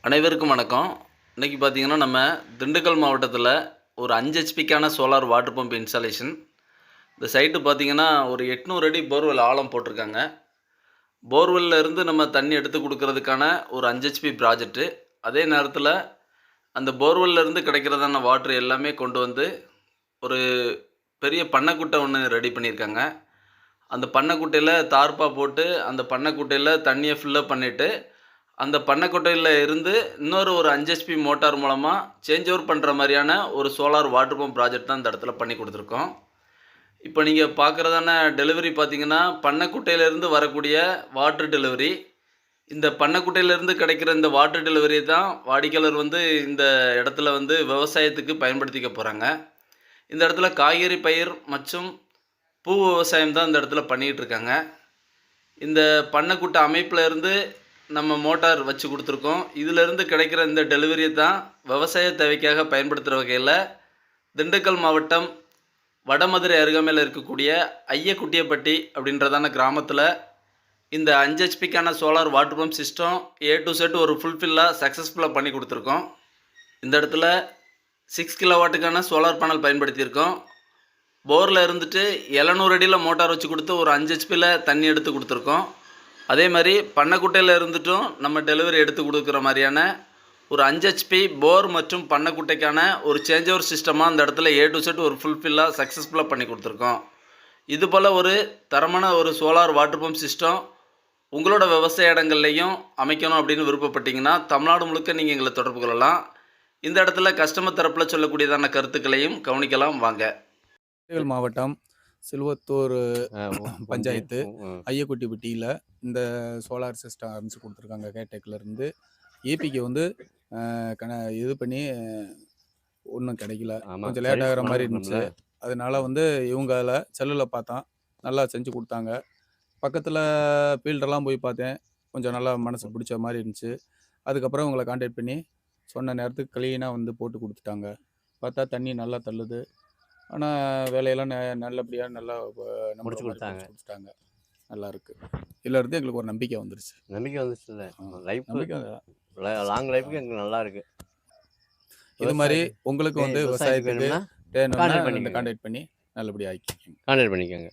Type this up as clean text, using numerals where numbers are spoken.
அனைவருக்கும் வணக்கம். இன்னைக்கு பார்த்தீங்கன்னா, நம்ம திண்டுக்கல் மாவட்டத்தில ஒரு 5 ஹெச்பிக்கான சோலார் வாட்டர் பம்ப் இன்ஸ்டாலேஷன். இந்த சைட்டு பார்த்தீங்கன்னா, ஒரு 800 அடி போர்வெல் ஆழம் போட்டிருக்காங்க. போர்வெல்ல இருந்து நம்ம தண்ணி எடுத்து குடுக்குறதுக்கான ஒரு 5 ஹெச்பி ப்ராஜெக்ட்டு. அதே நேரத்தில அந்த போர்வெல்ல இருந்து கிடைக்கிறதான வாட்டர் எல்லாமே கொண்டு வந்து ஒரு பெரிய பண்ணைக்குட்டை ஒண்ணு ரெடி பண்ணியிருக்காங்க. அந்த பண்ணைக்குட்டையில தார்ப்பா போட்டு, அந்த பண்ணைக்குட்டையில தண்ணிய ஃபில் அப் பண்ணிட்டு, அந்த பண்ணைக்குட்டையில இருந்து இன்னொரு ஒரு 5 ஹெச்பி மோட்டார் மூலமா சேஞ்ச் ஓவர் பண்ற மாரியான ஒரு சோலார் வாட்டர் பம்ப் ப்ராஜெக்ட் தான் இந்த இடத்துல பண்ணி குடுத்துருக்கோம். இப்ப நீங்க பார்க்குறதான டெலிவரி பார்த்தீங்கன்னா, பண்ணைக்குட்டையிலிருந்து வரக்கூடிய வாட்டர் டெலிவரி. இந்த பண்ணைக்குட்டையிலிருந்து கிடைக்கிற இந்த வாட்டர் டெலிவரிய தான் வாடிக்கையாளர் வந்து இந்த இடத்துல வந்து விவசாயத்துக்கு பயன்படுத்திக்க போறாங்க. இந்த இடத்துல காய்கறி பயிர் மற்றும் பூ விவசாயம் தான் இந்த இடத்துல பண்ணிக்கிட்டு இருக்காங்க. இந்த பண்ணைக்குட்டை அமைப்புல இருந்து நம்ம மோட்டார் வச்சு குடுத்துருக்கோம். இதிலிருந்து கிடைக்கிற இந்த டெலிவரிய தான் விவசாய தேவைக்காக பயன்படுத்துற வகையில, திண்டுக்கல் மாவட்டம் வடமதுரை அருகாமையில இருக்கக்கூடிய ஐயக்குட்டியப்பட்டி அப்படின்றதான கிராமத்தில, இந்த 5 ஹெச்பிக்கான solar water pump system A to Z ஒரு சக்ஸஸ்ஃபுல்லா பண்ணி குடுத்துருக்கோம். இந்த இடத்துல 6 கிலோவாட்டுக்கான சோலார் பேனல் பயன்படுத்தியிருக்கோம். போர்ல இருந்துட்டு 700 அடியில மோட்டார் வச்சு குடுத்து ஒரு 5 ஹெச்பில தண்ணி எடுத்து குடுத்துருக்கோம். அதே மாரி பண்ணைக்குட்டையில இருந்துட்டும் நம்ம டெலிவரி எடுத்து குடுக்குற மாரியான ஒரு 5 ஹெச்பி போர் மற்றும் பண்ணைக்குட்டைக்கான ஒரு சேஞ்ச் ஓவர் சிஸ்டமா அந்த இடத்துல ஏ டூ இசட் ஒரு சக்ஸஸ்ஃபுல்லா பண்ணி குடுத்துருக்கோம். இதுபோல ஒரு தரமான ஒரு சோலார் வாட்டர் பம்ப் சிஸ்டம் உங்களோட விவசாய இடங்கள்லயும் அமைக்கணும் அப்படின்னு விருப்பப்பட்டீங்கன்னா, தமிழ்நாடு முழுக்க நீங்க எங்கள தொடர்பு கொள்ளலாம். இந்த இடத்துல கஸ்டமர் தரப்புல சொல்லக்கூடியதான கருத்துக்களையும் கவனிக்கலாம் வாங்க. திண்டுக்கல் மாவட்டம் சிலுவத்தூர் ஒன்று பஞ்சாயத்து ஐயக்குட்டிப்பட்டியில் இந்த சோலார் சிஸ்டம் அமைச்சு கொடுத்துருக்காங்க கேடெக்லேருந்து. ஏபிக்கு வந்து இது பண்ணி ஒன்றும் கிடைக்கல, கொஞ்சம் லேட் ஆகிற மாதிரி இருந்துச்சு. அதனால வந்து இவங்க அதில் செல்லில் பார்த்தோம், நல்லா செஞ்சு கொடுத்தாங்க. பக்கத்தில் ஃபீல்டெல்லாம் போய் பார்த்தேன், கொஞ்சம் நல்லா மனசு பிடிச்ச மாதிரி இருந்துச்சு. அதுக்கப்புறம் இவங்களை கான்டாக்ட் பண்ணி சொன்ன நேரத்துக்கு க்ளீனாக வந்து போட்டு கொடுத்துட்டாங்க. பார்த்தா தண்ணி நல்லா தள்ளுது. ஆனால் வேலையெல்லாம் நல்லபடியாக நல்லா முடிச்சு கொடுத்தாங்க. கொடுத்துட்டாங்க. நல்லா இருக்கு. இதில் இருந்து எங்களுக்கு ஒரு நம்பிக்கை வந்துருச்சு. நம்பிக்கை வந்துச்சு இல்லை லைஃப் நம்பிக்கை லாங் லைஃபுக்கு எங்களுக்கு நல்லா இருக்கு. இது மாதிரி உங்களுக்கு வந்து விவசாயத்துக்கு வேணும்னா கான்டாக்ட் கான்டாக்ட் பண்ணி நல்லபடியாக ஆக்கிக்கோங்க. கான்டாக்ட் பண்ணிக்கோங்க.